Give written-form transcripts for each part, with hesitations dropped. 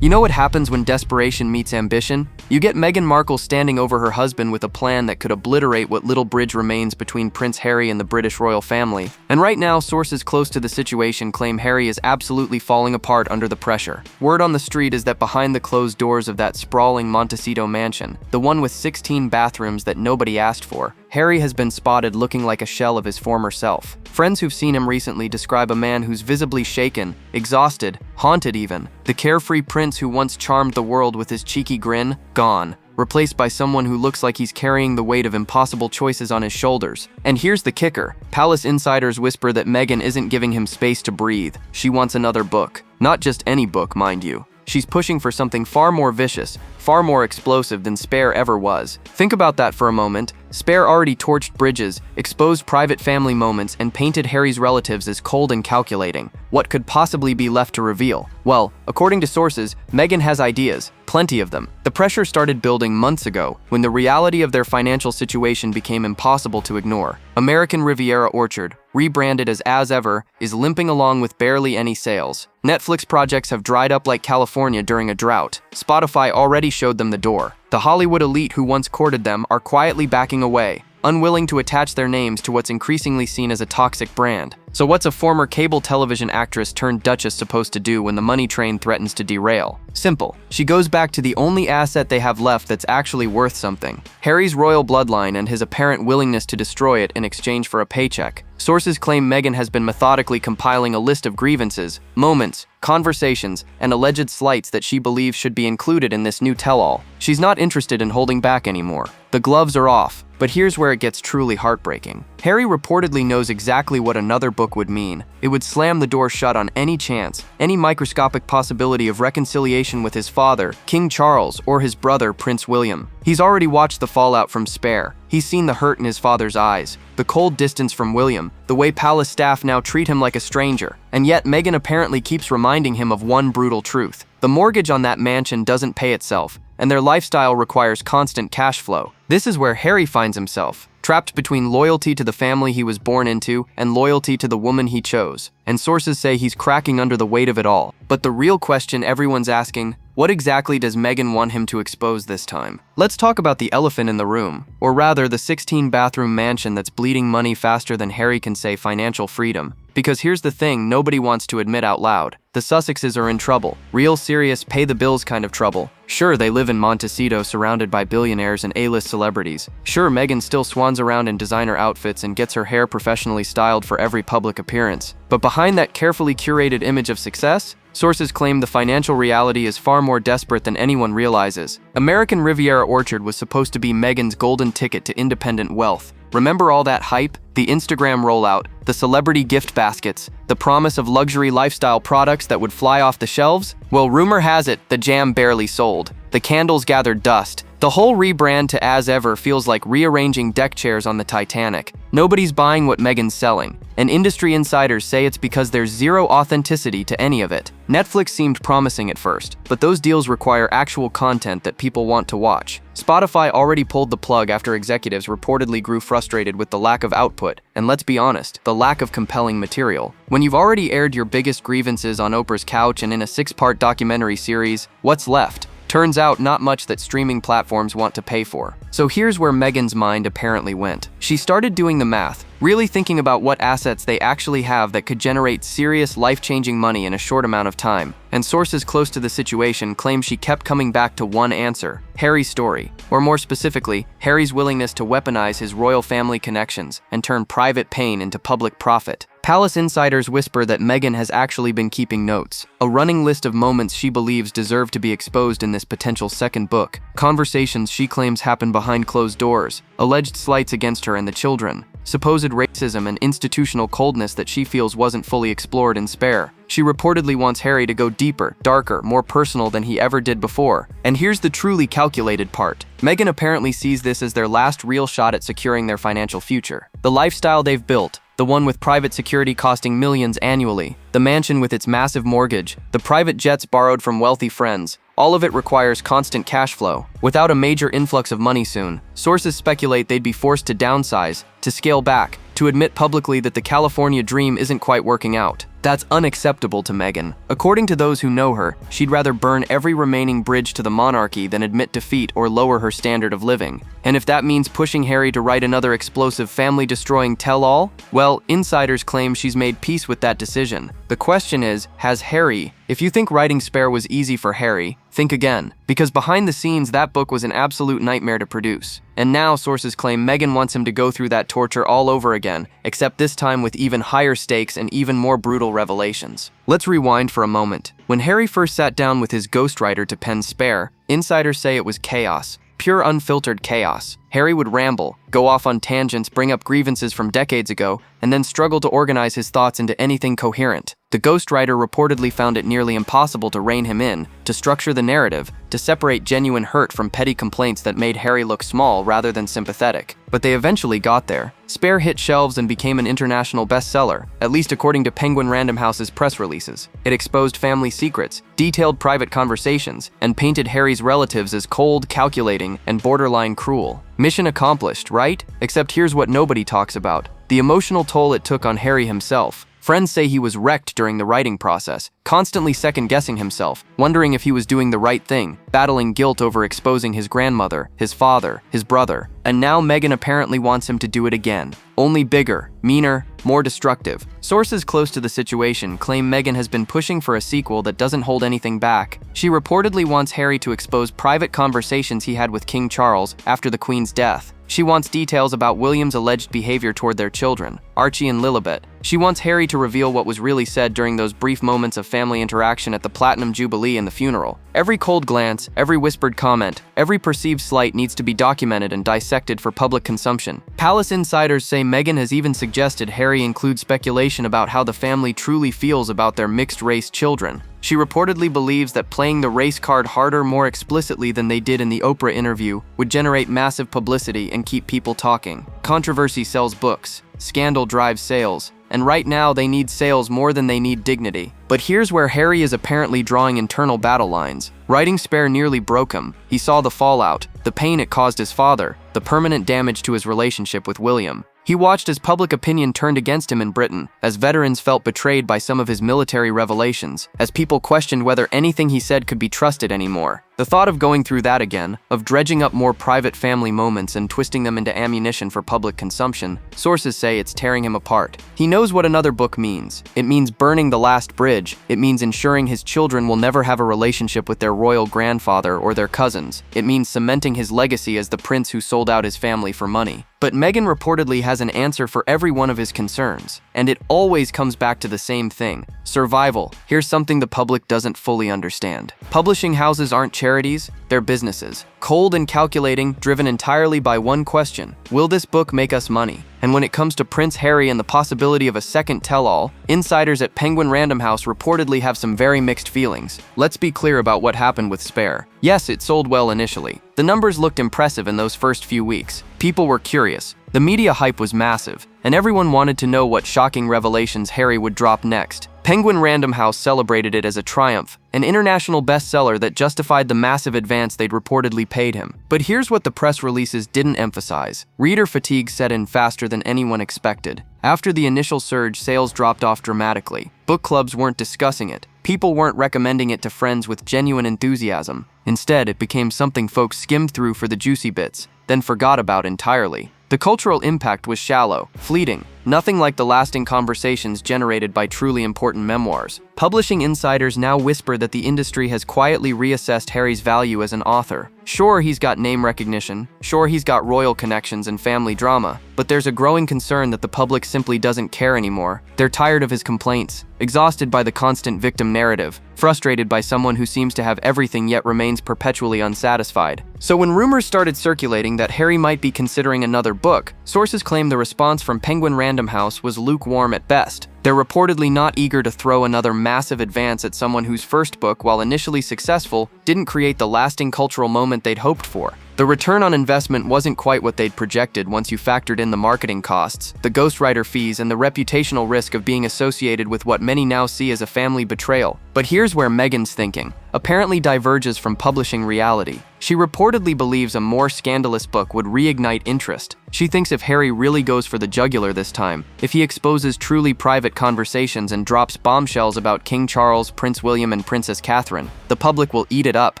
You know what happens when desperation meets ambition? You get Meghan Markle standing over her husband with a plan that could obliterate what little bridge remains between Prince Harry and the British royal family. And right now, sources close to the situation claim Harry is absolutely falling apart under the pressure. Word on the street is that behind the closed doors of that sprawling Montecito mansion, the one with 16 bathrooms that nobody asked for, Harry has been spotted looking like a shell of his former self. Friends who've seen him recently describe a man who's visibly shaken, exhausted, haunted even. The carefree prince who once charmed the world with his cheeky grin, gone, replaced by someone who looks like he's carrying the weight of impossible choices on his shoulders. And here's the kicker. Palace insiders whisper that Meghan isn't giving him space to breathe. She wants another book. Not just any book, mind you. She's pushing for something far more vicious, far more explosive than Spare ever was. Think about that for a moment. Spare already torched bridges, exposed private family moments, and painted Harry's relatives as cold and calculating. What could possibly be left to reveal? Well, according to sources, Meghan has ideas, plenty of them. The pressure started building months ago, when the reality of their financial situation became impossible to ignore. American Riviera Orchard, rebranded as Ever, is limping along with barely any sales. Netflix projects have dried up like California during a drought. Spotify already showed them the door. The Hollywood elite who once courted them are quietly backing away, unwilling to attach their names to what's increasingly seen as a toxic brand. So what's a former cable television actress turned duchess supposed to do when the money train threatens to derail? Simple. She goes back to the only asset they have left that's actually worth something: Harry's royal bloodline and his apparent willingness to destroy it in exchange for a paycheck. Sources claim Meghan has been methodically compiling a list of grievances, moments, conversations, and alleged slights that she believes should be included in this new tell-all. She's not interested in holding back anymore. The gloves are off. But here's where it gets truly heartbreaking. Harry reportedly knows exactly what another book would mean. It would slam the door shut on any chance, any microscopic possibility of reconciliation with his father, King Charles, or his brother, Prince William. He's already watched the fallout from Spare. He's seen the hurt in his father's eyes, the cold distance from William, the way palace staff now treat him like a stranger. And yet Meghan apparently keeps reminding him of one brutal truth. The mortgage on that mansion doesn't pay itself, and their lifestyle requires constant cash flow. This is where Harry finds himself, trapped between loyalty to the family he was born into and loyalty to the woman he chose. And sources say he's cracking under the weight of it all. But the real question everyone's asking, what exactly does Meghan want him to expose this time? Let's talk about the elephant in the room, or rather the 16-bathroom mansion that's bleeding money faster than Harry can say financial freedom. Because here's the thing nobody wants to admit out loud. The Sussexes are in trouble. Real serious pay-the-bills kind of trouble. Sure, they live in Montecito surrounded by billionaires and A-list celebrities. Sure, Meghan still swans around in designer outfits and gets her hair professionally styled for every public appearance. But behind that carefully curated image of success, sources claim the financial reality is far more desperate than anyone realizes. American Riviera Orchard was supposed to be Meghan's golden ticket to independent wealth. Remember all that hype? The Instagram rollout, the celebrity gift baskets, the promise of luxury lifestyle products that would fly off the shelves? Well, rumor has it, the jam barely sold. The candles gathered dust. The whole rebrand to As Ever feels like rearranging deck chairs on the Titanic. Nobody's buying what Meghan's selling, and industry insiders say it's because there's zero authenticity to any of it. Netflix seemed promising at first, but those deals require actual content that people want to watch. Spotify already pulled the plug after executives reportedly grew frustrated with the lack of output, and let's be honest, the lack of compelling material. When you've already aired your biggest grievances on Oprah's couch and in a 6-part documentary series, what's left? Turns out not much that streaming platforms want to pay for. So here's where Meghan's mind apparently went. She started doing the math, really thinking about what assets they actually have that could generate serious, life-changing money in a short amount of time. And sources close to the situation claim she kept coming back to one answer: Harry's story. Or more specifically, Harry's willingness to weaponize his royal family connections and turn private pain into public profit. Palace insiders whisper that Meghan has actually been keeping notes, a running list of moments she believes deserve to be exposed in this potential second book, conversations she claims happen behind closed doors, alleged slights against her and the children, supposed racism and institutional coldness that she feels wasn't fully explored in Spare. She reportedly wants Harry to go deeper, darker, more personal than he ever did before. And here's the truly calculated part. Meghan apparently sees this as their last real shot at securing their financial future. The lifestyle they've built, the one with private security costing millions annually, the mansion with its massive mortgage, the private jets borrowed from wealthy friends, all of it requires constant cash flow. Without a major influx of money soon, sources speculate they'd be forced to downsize, to scale back, to admit publicly that the California dream isn't quite working out. That's unacceptable to Meghan. According to those who know her, she'd rather burn every remaining bridge to the monarchy than admit defeat or lower her standard of living. And if that means pushing Harry to write another explosive family-destroying tell-all, well, insiders claim she's made peace with that decision. The question is, has Harry? If you think writing Spare was easy for Harry, think again. Because behind the scenes, that book was an absolute nightmare to produce. And now sources claim Meghan wants him to go through that torture all over again, except this time with even higher stakes and even more brutal revelations. Let's rewind for a moment. When Harry first sat down with his ghostwriter to pen Spare, insiders say it was chaos. Pure unfiltered chaos. Harry would ramble, go off on tangents, bring up grievances from decades ago, and then struggle to organize his thoughts into anything coherent. The ghostwriter reportedly found it nearly impossible to rein him in, to structure the narrative, to separate genuine hurt from petty complaints that made Harry look small rather than sympathetic. But they eventually got there. Spare hit shelves and became an international bestseller, at least according to Penguin Random House's press releases. It exposed family secrets, detailed private conversations, and painted Harry's relatives as cold, calculating, and borderline cruel. Mission accomplished, right? Except here's what nobody talks about: the emotional toll it took on Harry himself. Friends say he was wrecked during the writing process, constantly second-guessing himself, wondering if he was doing the right thing, battling guilt over exposing his grandmother, his father, his brother. And now Meghan apparently wants him to do it again. Only bigger, meaner, more destructive. Sources close to the situation claim Meghan has been pushing for a sequel that doesn't hold anything back. She reportedly wants Harry to expose private conversations he had with King Charles after the Queen's death. She wants details about William's alleged behavior toward their children, Archie and Lilibet. She wants Harry to reveal what was really said during those brief moments of family interaction at the Platinum Jubilee and the funeral. Every cold glance, every whispered comment, every perceived slight needs to be documented and dissected for public consumption. Palace insiders say Meghan has even suggested Harry include speculation about how the family truly feels about their mixed-race children. She reportedly believes that playing the race card harder, more explicitly than they did in the Oprah interview, would generate massive publicity and keep people talking. Controversy sells books. Scandal drives sales. And right now, they need sales more than they need dignity. But here's where Harry is apparently drawing internal battle lines. Writing Spare nearly broke him. He saw the fallout, the pain it caused his father, the permanent damage to his relationship with William. He watched as public opinion turned against him in Britain, as veterans felt betrayed by some of his military revelations, as people questioned whether anything he said could be trusted anymore. The thought of going through that again, of dredging up more private family moments and twisting them into ammunition for public consumption, sources say it's tearing him apart. He knows what another book means. It means burning the last bridge. It means ensuring his children will never have a relationship with their royal grandfather or their cousins. It means cementing his legacy as the prince who sold out his family for money. But Meghan reportedly has an answer for every one of his concerns, and it always comes back to the same thing: survival. Here's something the public doesn't fully understand. Publishing houses aren't charities, they're businesses. Cold and calculating, driven entirely by one question: will this book make us money? And when it comes to Prince Harry and the possibility of a second tell-all, insiders at Penguin Random House reportedly have some very mixed feelings. Let's be clear about what happened with Spare. Yes, it sold well initially. The numbers looked impressive in those first few weeks. People were curious. The media hype was massive, and everyone wanted to know what shocking revelations Harry would drop next. Penguin Random House celebrated it as a triumph, an international bestseller that justified the massive advance they'd reportedly paid him. But here's what the press releases didn't emphasize. Reader fatigue set in faster than anyone expected. After the initial surge, sales dropped off dramatically. Book clubs weren't discussing it. People weren't recommending it to friends with genuine enthusiasm. Instead, it became something folks skimmed through for the juicy bits, then forgot about entirely. The cultural impact was shallow, fleeting, nothing like the lasting conversations generated by truly important memoirs. Publishing insiders now whisper that the industry has quietly reassessed Harry's value as an author. Sure, he's got name recognition, sure, he's got royal connections and family drama, but there's a growing concern that the public simply doesn't care anymore. They're tired of his complaints, exhausted by the constant victim narrative, frustrated by someone who seems to have everything yet remains perpetually unsatisfied. So when rumors started circulating that Harry might be considering another book, sources claim the response from Penguin Random House was lukewarm at best. They're reportedly not eager to throw another massive advance at someone whose first book, while initially successful, didn't create the lasting cultural moment they'd hoped for. The return on investment wasn't quite what they'd projected once you factored in the marketing costs, the ghostwriter fees, and the reputational risk of being associated with what many now see as a family betrayal. But here's where Meghan's thinking apparently diverges from publishing reality. She reportedly believes a more scandalous book would reignite interest. She thinks if Harry really goes for the jugular this time, if he exposes truly private conversations and drops bombshells about King Charles, Prince William, and Princess Catherine, the public will eat it up.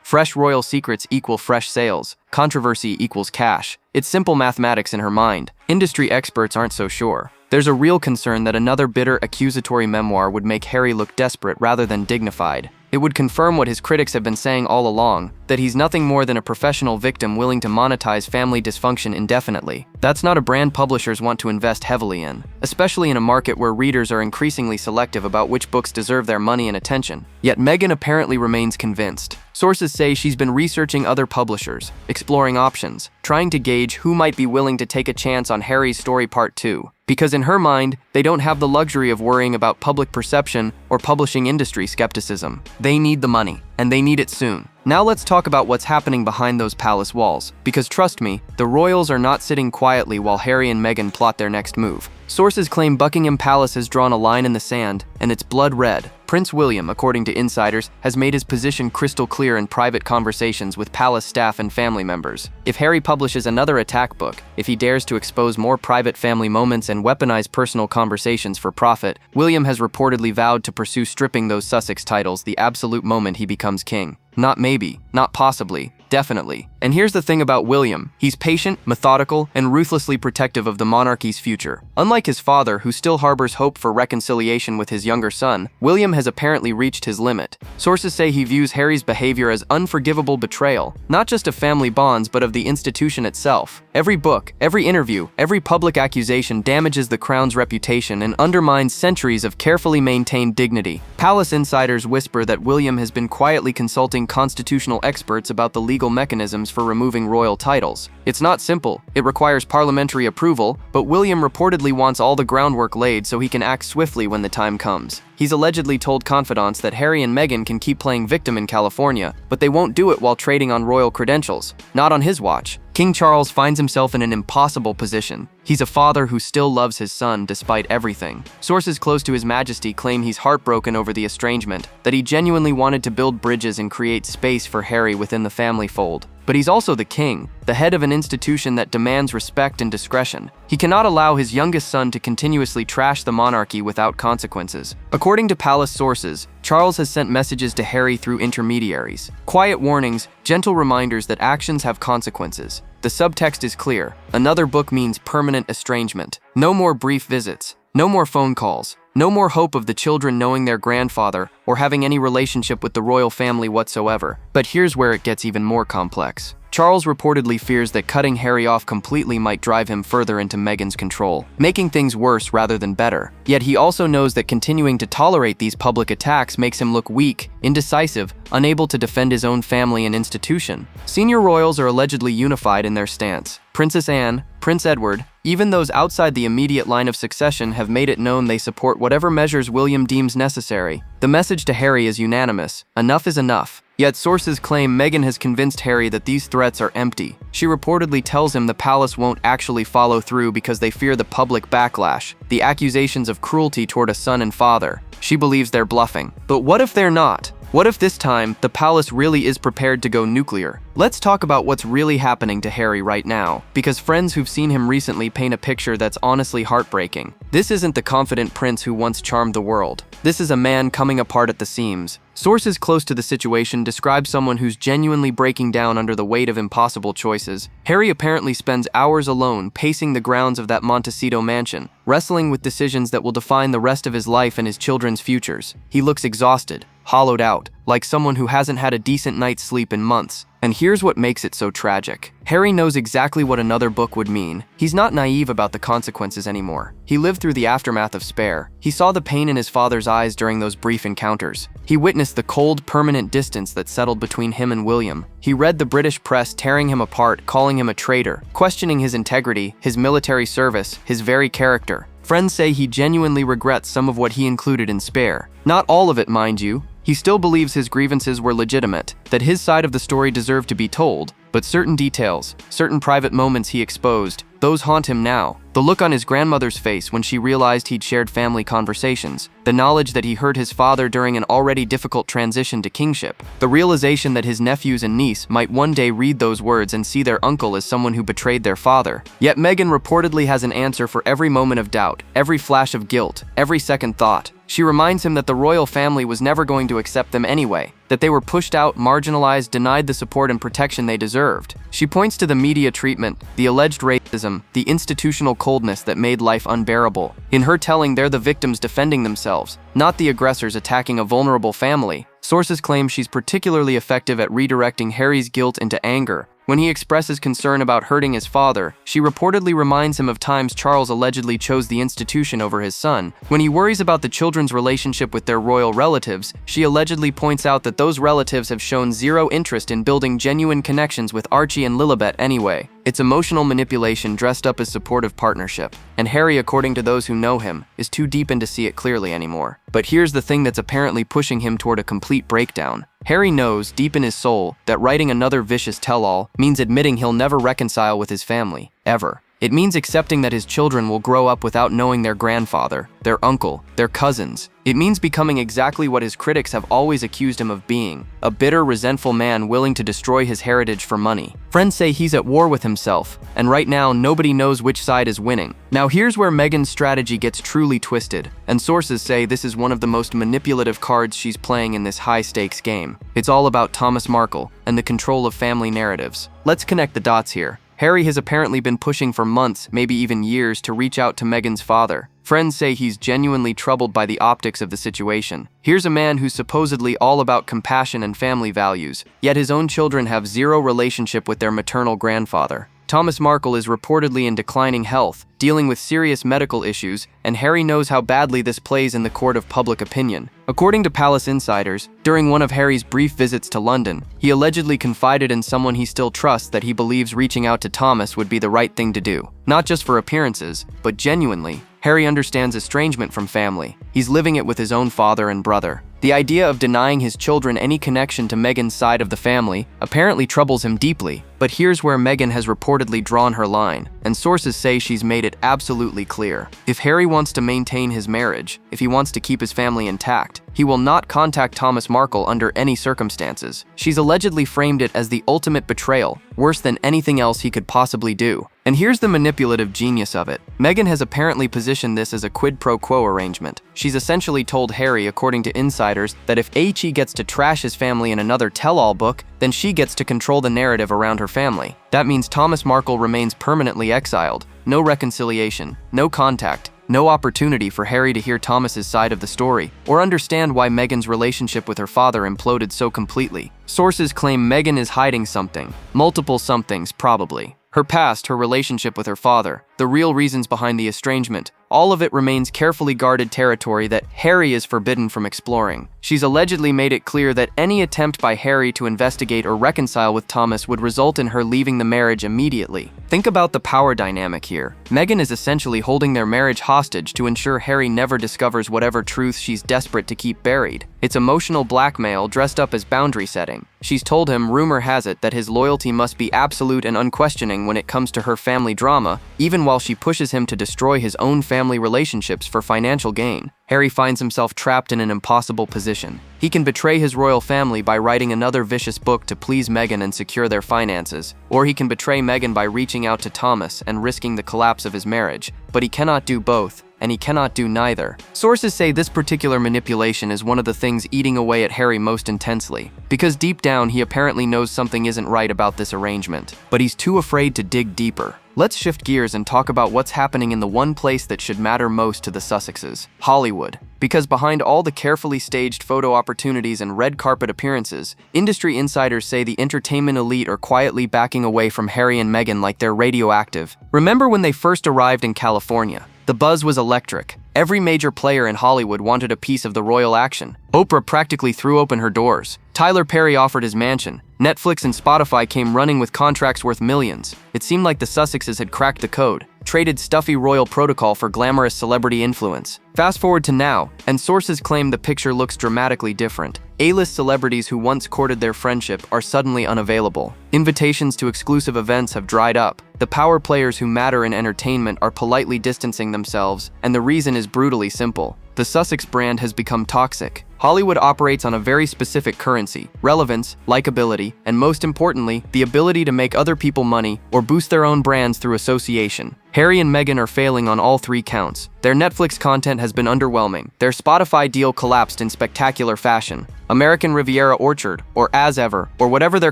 Fresh royal secrets equal fresh sales. Controversy equals cash. It's simple mathematics in her mind. Industry experts aren't so sure. There's a real concern that another bitter, accusatory memoir would make Harry look desperate rather than dignified. It would confirm what his critics have been saying all along, that he's nothing more than a professional victim willing to monetize family dysfunction indefinitely. That's not a brand publishers want to invest heavily in, especially in a market where readers are increasingly selective about which books deserve their money and attention. Yet Meghan apparently remains convinced. Sources say she's been researching other publishers, exploring options, trying to gauge who might be willing to take a chance on Harry's story Part 2. Because in her mind, they don't have the luxury of worrying about public perception or publishing industry skepticism. They need the money, and they need it soon. Now let's talk about what's happening behind those palace walls, because trust me, the royals are not sitting quietly while Harry and Meghan plot their next move. Sources claim Buckingham Palace has drawn a line in the sand, and it's blood red. Prince William, according to insiders, has made his position crystal clear in private conversations with palace staff and family members. If Harry publishes another attack book, if he dares to expose more private family moments and weaponize personal conversations for profit, William has reportedly vowed to pursue stripping those Sussex titles the absolute moment he becomes king. Not maybe, not possibly, definitely. And here's the thing about William. He's patient, methodical, and ruthlessly protective of the monarchy's future. Unlike his father, who still harbors hope for reconciliation with his younger son, William has apparently reached his limit. Sources say he views Harry's behavior as unforgivable betrayal, not just of family bonds but of the institution itself. Every book, every interview, every public accusation damages the crown's reputation and undermines centuries of carefully maintained dignity. Palace insiders whisper that William has been quietly consulting constitutional experts about the legal mechanisms for removing royal titles. It's not simple. It requires parliamentary approval, but William reportedly wants all the groundwork laid so he can act swiftly when the time comes. He's allegedly told confidants that Harry and Meghan can keep playing victim in California, but they won't do it while trading on royal credentials. Not on his watch. King Charles finds himself in an impossible position. He's a father who still loves his son despite everything. Sources close to His Majesty claim he's heartbroken over the estrangement, that he genuinely wanted to build bridges and create space for Harry within the family fold. But he's also the king, the head of an institution that demands respect and discretion. He cannot allow his youngest son to continuously trash the monarchy without consequences. According to palace sources, Charles has sent messages to Harry through intermediaries. Quiet warnings, gentle reminders that actions have consequences. The subtext is clear. Another book means permanent estrangement. No more brief visits. No more phone calls. No more hope of the children knowing their grandfather or having any relationship with the royal family whatsoever. But here's where it gets even more complex. Charles reportedly fears that cutting Harry off completely might drive him further into Meghan's control, making things worse rather than better. Yet he also knows that continuing to tolerate these public attacks makes him look weak, indecisive, unable to defend his own family and institution. Senior royals are allegedly unified in their stance. Princess Anne, Prince Edward, even those outside the immediate line of succession have made it known they support whatever measures William deems necessary. The message to Harry is unanimous. Enough is enough. Yet sources claim Meghan has convinced Harry that these threats are empty. She reportedly tells him the palace won't actually follow through because they fear the public backlash, the accusations of cruelty toward a son and father. She believes they're bluffing. But what if they're not? What if this time, the palace really is prepared to go nuclear? Let's talk about what's really happening to Harry right now, because friends who've seen him recently paint a picture that's honestly heartbreaking. This isn't the confident prince who once charmed the world. This is a man coming apart at the seams. Sources close to the situation describe someone who's genuinely breaking down under the weight of impossible choices. Harry apparently spends hours alone pacing the grounds of that Montecito mansion, wrestling with decisions that will define the rest of his life and his children's futures. He looks exhausted, hollowed out, like someone who hasn't had a decent night's sleep in months. And here's what makes it so tragic. Harry knows exactly what another book would mean. He's not naive about the consequences anymore. He lived through the aftermath of Spare. He saw the pain in his father's eyes during those brief encounters. He witnessed the cold, permanent distance that settled between him and William. He read the British press tearing him apart, calling him a traitor, questioning his integrity, his military service, his very character. Friends say he genuinely regrets some of what he included in Spare. Not all of it, mind you. He still believes his grievances were legitimate, that his side of the story deserved to be told, But certain details, certain private moments he exposed, those haunt him now. The look on his grandmother's face when she realized he'd shared family conversations, the knowledge that he hurt his father during an already difficult transition to kingship, the realization that his nephews and niece might one day read those words and see their uncle as someone who betrayed their father. Yet Meghan reportedly has an answer for every moment of doubt, every flash of guilt, every second thought. She reminds him that the royal family was never going to accept them anyway, that they were pushed out, marginalized, denied the support and protection they deserved. She points to the media treatment, the alleged racism, the institutional coldness that made life unbearable. In her telling, they're the victims defending themselves, not the aggressors attacking a vulnerable family. Sources claim she's particularly effective at redirecting Harry's guilt into anger. When he expresses concern about hurting his father, she reportedly reminds him of times Charles allegedly chose the institution over his son. When he worries about the children's relationship with their royal relatives, she allegedly points out that those relatives have shown zero interest in building genuine connections with Archie and Lilibet anyway. It's emotional manipulation dressed up as supportive partnership. And Harry, according to those who know him, is too deep in to see it clearly anymore. But here's the thing that's apparently pushing him toward a complete breakdown. Harry knows, deep in his soul, that writing another vicious tell-all means admitting he'll never reconcile with his family, ever. It means accepting that his children will grow up without knowing their grandfather, their uncle, their cousins. It means becoming exactly what his critics have always accused him of being, a bitter, resentful man willing to destroy his heritage for money. Friends say he's at war with himself, and right now nobody knows which side is winning. Now here's where Meghan's strategy gets truly twisted, and sources say this is one of the most manipulative cards she's playing in this high-stakes game. It's all about Thomas Markle and the control of family narratives. Let's connect the dots here. Harry has apparently been pushing for months, maybe even years, to reach out to Meghan's father. Friends say he's genuinely troubled by the optics of the situation. Here's a man who's supposedly all about compassion and family values, yet his own children have zero relationship with their maternal grandfather. Thomas Markle is reportedly in declining health, dealing with serious medical issues, and Harry knows how badly this plays in the court of public opinion. According to palace insiders, during one of Harry's brief visits to London, he allegedly confided in someone he still trusts that he believes reaching out to Thomas would be the right thing to do. Not just for appearances, but genuinely. Harry understands estrangement from family. He's living it with his own father and brother. The idea of denying his children any connection to Meghan's side of the family apparently troubles him deeply. But here's where Meghan has reportedly drawn her line, and sources say she's made it absolutely clear. If Harry wants to maintain his marriage, if he wants to keep his family intact, he will not contact Thomas Markle under any circumstances. She's allegedly framed it as the ultimate betrayal, worse than anything else he could possibly do. And here's the manipulative genius of it. Meghan has apparently positioned this as a quid pro quo arrangement. She's essentially told Harry, according to insiders, that if He gets to trash his family in another tell-all book, then she gets to control the narrative around her family. That means Thomas Markle remains permanently exiled. No reconciliation, no contact, no opportunity for Harry to hear Thomas's side of the story, or understand why Meghan's relationship with her father imploded so completely. Sources claim Meghan is hiding something. Multiple somethings, probably. Her past, her relationship with her father, the real reasons behind the estrangement, all of it remains carefully guarded territory that Harry is forbidden from exploring. She's allegedly made it clear that any attempt by Harry to investigate or reconcile with Thomas would result in her leaving the marriage immediately. Think about the power dynamic here. Meghan is essentially holding their marriage hostage to ensure Harry never discovers whatever truth she's desperate to keep buried. It's emotional blackmail dressed up as boundary setting. She's told him, rumor has it, that his loyalty must be absolute and unquestioning when it comes to her family drama, even while she pushes him to destroy his own family relationships for financial gain. Harry finds himself trapped in an impossible position. He can betray his royal family by writing another vicious book to please Meghan and secure their finances, or he can betray Meghan by reaching out to Thomas and risking the collapse of his marriage. But he cannot do both, and he cannot do neither. Sources say this particular manipulation is one of the things eating away at Harry most intensely, because deep down he apparently knows something isn't right about this arrangement, but he's too afraid to dig deeper. Let's shift gears and talk about what's happening in the one place that should matter most to the Sussexes, Hollywood. Because behind all the carefully staged photo opportunities and red carpet appearances, industry insiders say the entertainment elite are quietly backing away from Harry and Meghan like they're radioactive. Remember when they first arrived in California? The buzz was electric. Every major player in Hollywood wanted a piece of the royal action. Oprah practically threw open her doors. Tyler Perry offered his mansion. Netflix and Spotify came running with contracts worth millions. It seemed like the Sussexes had cracked the code. traded stuffy royal protocol for glamorous celebrity influence. Fast forward to now, and sources claim the picture looks dramatically different. A-list celebrities who once courted their friendship are suddenly unavailable. Invitations to exclusive events have dried up. The power players who matter in entertainment are politely distancing themselves, and the reason is brutally simple. The Sussex brand has become toxic. Hollywood operates on a very specific currency: relevance, likability, and most importantly, the ability to make other people money or boost their own brands through association. Harry and Meghan are failing on all three counts. Their Netflix content has been underwhelming. Their Spotify deal collapsed in spectacular fashion. American Riviera Orchard, or As Ever, or whatever they're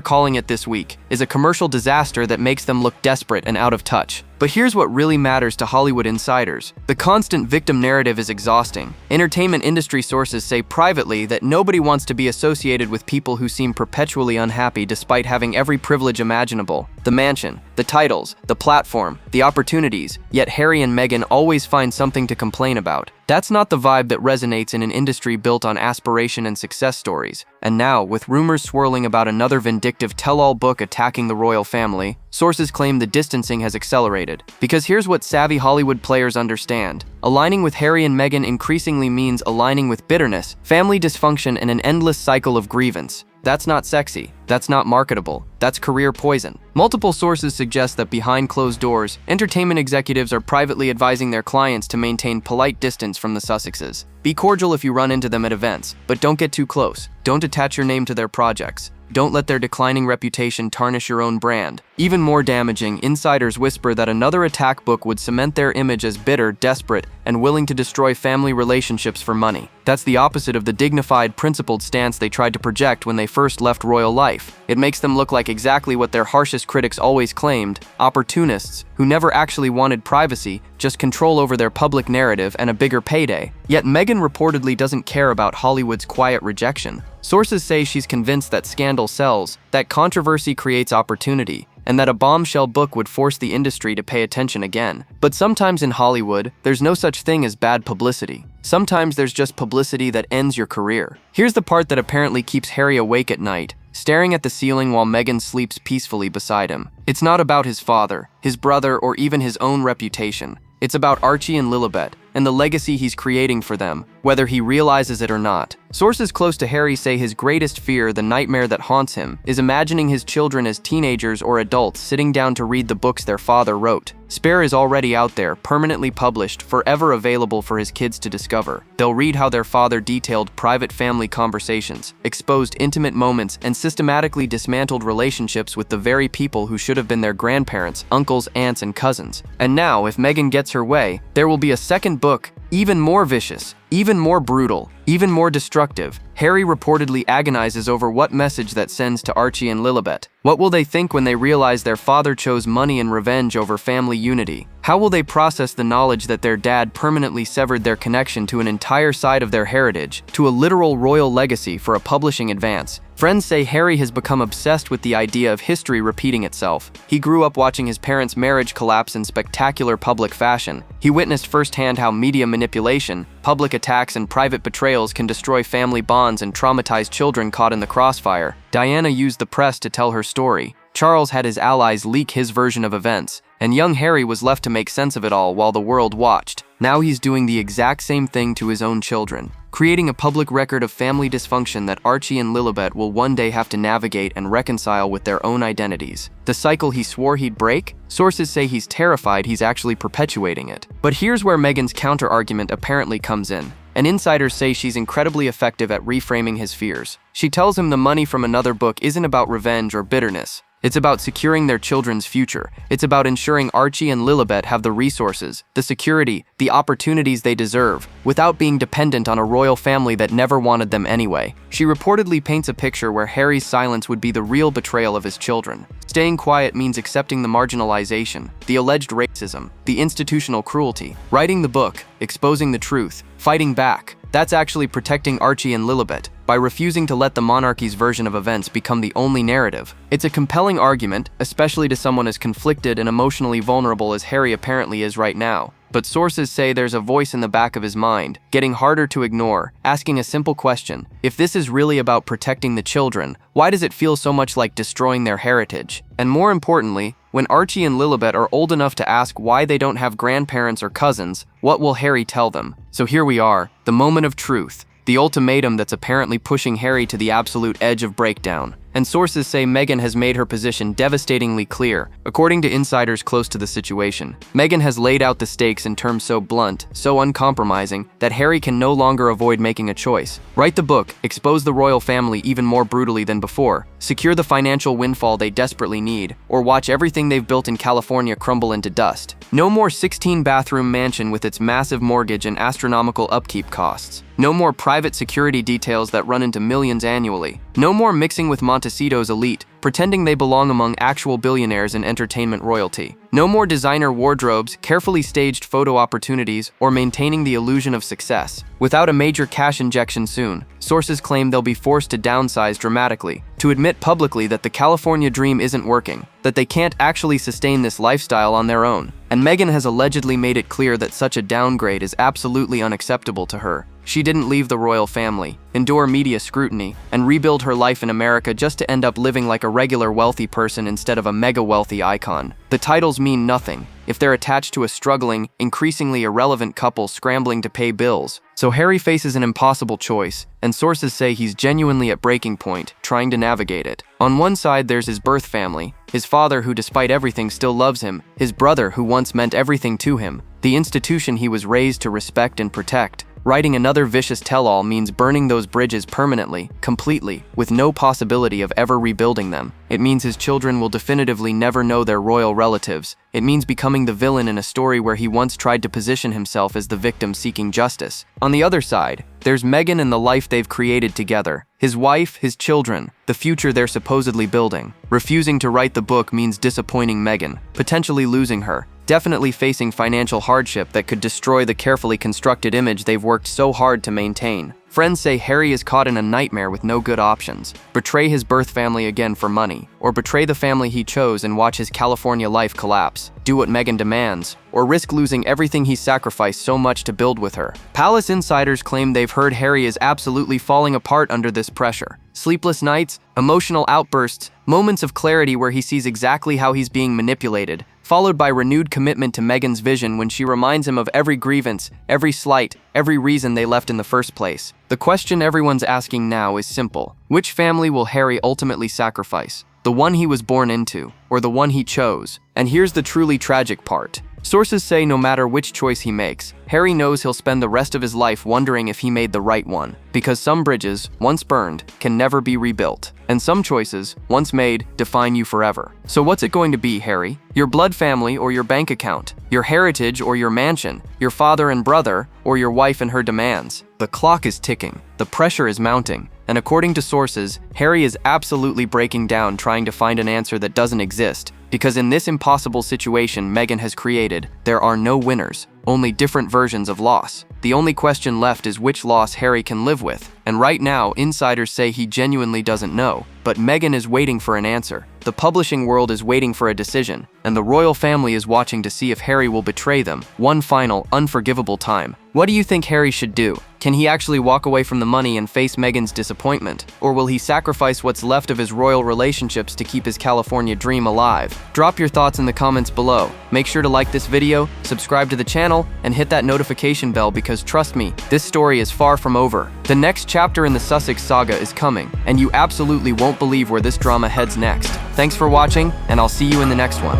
calling it this week, is a commercial disaster that makes them look desperate and out of touch. But here's what really matters to Hollywood insiders. The constant victim narrative is exhausting. Entertainment industry sources say privately that nobody wants to be associated with people who seem perpetually unhappy despite having every privilege imaginable: the mansion, the titles, the platform, the opportunities, yet Harry and Meghan always find something to complain about. That's not the vibe that resonates in an industry built on aspiration and success stories. And now, with rumors swirling about another vindictive tell-all book attacking the royal family, sources claim the distancing has accelerated. Because here's what savvy Hollywood players understand. Aligning with Harry and Meghan increasingly means aligning with bitterness, family dysfunction, and an endless cycle of grievance. That's not sexy. That's not marketable. That's career poison. Multiple sources suggest that behind closed doors, entertainment executives are privately advising their clients to maintain polite distance from the Sussexes. Be cordial if you run into them at events, but don't get too close. Don't attach your name to their projects. Don't let their declining reputation tarnish your own brand. Even more damaging, insiders whisper that another attack book would cement their image as bitter, desperate, and willing to destroy family relationships for money. That's the opposite of the dignified, principled stance they tried to project when they first left royal life. It makes them look like exactly what their harshest critics always claimed: opportunists who never actually wanted privacy, just control over their public narrative and a bigger payday. Yet Meghan reportedly doesn't care about Hollywood's quiet rejection. Sources say she's convinced that scandal sells, that controversy creates opportunity, and that a bombshell book would force the industry to pay attention again. But sometimes in Hollywood, there's no such thing as bad publicity. Sometimes there's just publicity that ends your career. Here's the part that apparently keeps Harry awake at night, staring at the ceiling while Meghan sleeps peacefully beside him. It's not about his father, his brother, or even his own reputation. It's about Archie and Lilibet, and the legacy he's creating for them, whether he realizes it or not. Sources close to Harry say his greatest fear, the nightmare that haunts him, is imagining his children as teenagers or adults sitting down to read the books their father wrote. Spare is already out there, permanently published, forever available for his kids to discover. They'll read how their father detailed private family conversations, exposed intimate moments, and systematically dismantled relationships with the very people who should have been their grandparents, uncles, aunts, and cousins. And now, if Meghan gets her way, there will be a second book, even more vicious, even more brutal, even more destructive. Harry reportedly agonizes over what message that sends to Archie and Lilibet. What will they think when they realize their father chose money and revenge over family unity? How will they process the knowledge that their dad permanently severed their connection to an entire side of their heritage, to a literal royal legacy for a publishing advance? Friends say Harry has become obsessed with the idea of history repeating itself. He grew up watching his parents' marriage collapse in spectacular public fashion. He witnessed firsthand how media manipulation, public attacks, and private betrayals can destroy family bonds and traumatize children caught in the crossfire. Diana used the press to tell her story. Charles had his allies leak his version of events, and young Harry was left to make sense of it all while the world watched. Now he's doing the exact same thing to his own children, creating a public record of family dysfunction that Archie and Lilibet will one day have to navigate and reconcile with their own identities. The cycle he swore he'd break? Sources say he's terrified he's actually perpetuating it. But here's where Meghan's counter-argument apparently comes in. And insiders say she's incredibly effective at reframing his fears. She tells him the money from another book isn't about revenge or bitterness. It's about securing their children's future. It's about ensuring Archie and Lilibet have the resources, the security, the opportunities they deserve, without being dependent on a royal family that never wanted them anyway. She reportedly paints a picture where Harry's silence would be the real betrayal of his children. Staying quiet means accepting the marginalization, the alleged racism, the institutional cruelty. Writing the book, exposing the truth, fighting back. That's actually protecting Archie and Lilibet by refusing to let the monarchy's version of events become the only narrative. It's a compelling argument, especially to someone as conflicted and emotionally vulnerable as Harry apparently is right now. But sources say there's a voice in the back of his mind, getting harder to ignore, asking a simple question: if this is really about protecting the children, why does it feel so much like destroying their heritage? And more importantly, When Archie and Lilibet are old enough to ask why they don't have grandparents or cousins, what will Harry tell them? So here we are, the moment of truth. The ultimatum that's apparently pushing Harry to the absolute edge of breakdown. And sources say Meghan has made her position devastatingly clear. According to insiders close to the situation, Meghan has laid out the stakes in terms so blunt, so uncompromising, that Harry can no longer avoid making a choice. Write the book, expose the royal family even more brutally than before, secure the financial windfall they desperately need, or watch everything they've built in California crumble into dust. No more 16-bathroom mansion with its massive mortgage and astronomical upkeep costs. No more private security details that run into millions annually. No more mixing with Montecito's elite, pretending they belong among actual billionaires and entertainment royalty. No more designer wardrobes, carefully staged photo opportunities, or maintaining the illusion of success. Without a major cash injection soon, sources claim they'll be forced to downsize dramatically, to admit publicly that the California dream isn't working, that they can't actually sustain this lifestyle on their own. And Meghan has allegedly made it clear that such a downgrade is absolutely unacceptable to her. She didn't leave the royal family, endure media scrutiny, and rebuild her life in America just to end up living like a regular wealthy person instead of a mega-wealthy icon. The titles mean nothing if they're attached to a struggling, increasingly irrelevant couple scrambling to pay bills. So Harry faces an impossible choice, and sources say he's genuinely at breaking point, trying to navigate it. On one side, there's his birth family, his father who despite everything still loves him, his brother who once meant everything to him, the institution he was raised to respect and protect. Writing another vicious tell-all means burning those bridges permanently, completely, with no possibility of ever rebuilding them. It means his children will definitively never know their royal relatives. It means becoming the villain in a story where he once tried to position himself as the victim seeking justice. On the other side, there's Meghan and the life they've created together. His wife, his children, the future they're supposedly building. Refusing to write the book means disappointing Meghan, potentially losing her, definitely facing financial hardship that could destroy the carefully constructed image they've worked so hard to maintain. Friends say Harry is caught in a nightmare with no good options. Betray his birth family again for money, or betray the family he chose and watch his California life collapse. Do what Meghan demands, or risk losing everything he sacrificed so much to build with her. Palace insiders claim they've heard Harry is absolutely falling apart under this pressure. Sleepless nights, emotional outbursts, moments of clarity where he sees exactly how he's being manipulated, followed by renewed commitment to Meghan's vision when she reminds him of every grievance, every slight, every reason they left in the first place. The question everyone's asking now is simple. Which family will Harry ultimately sacrifice? The one he was born into, or the one he chose? And here's the truly tragic part. Sources say no matter which choice he makes, Harry knows he'll spend the rest of his life wondering if he made the right one. Because some bridges, once burned, can never be rebuilt. And some choices, once made, define you forever. So what's it going to be, Harry? Your blood family or your bank account? Your heritage or your mansion? Your father and brother or your wife and her demands? The clock is ticking. The pressure is mounting. And according to sources, Harry is absolutely breaking down trying to find an answer that doesn't exist. Because in this impossible situation Meghan has created, there are no winners, only different versions of loss. The only question left is which loss Harry can live with. And right now, insiders say he genuinely doesn't know. But Meghan is waiting for an answer. The publishing world is waiting for a decision. And the royal family is watching to see if Harry will betray them one final, unforgivable time. What do you think Harry should do? Can he actually walk away from the money and face Meghan's disappointment? Or will he sacrifice what's left of his royal relationships to keep his California dream alive? Drop your thoughts in the comments below. Make sure to like this video, subscribe to the channel, and hit that notification bell because trust me, this story is far from over. The next chapter in the Sussex saga is coming, and you absolutely won't believe where this drama heads next. Thanks for watching, and I'll see you in the next one.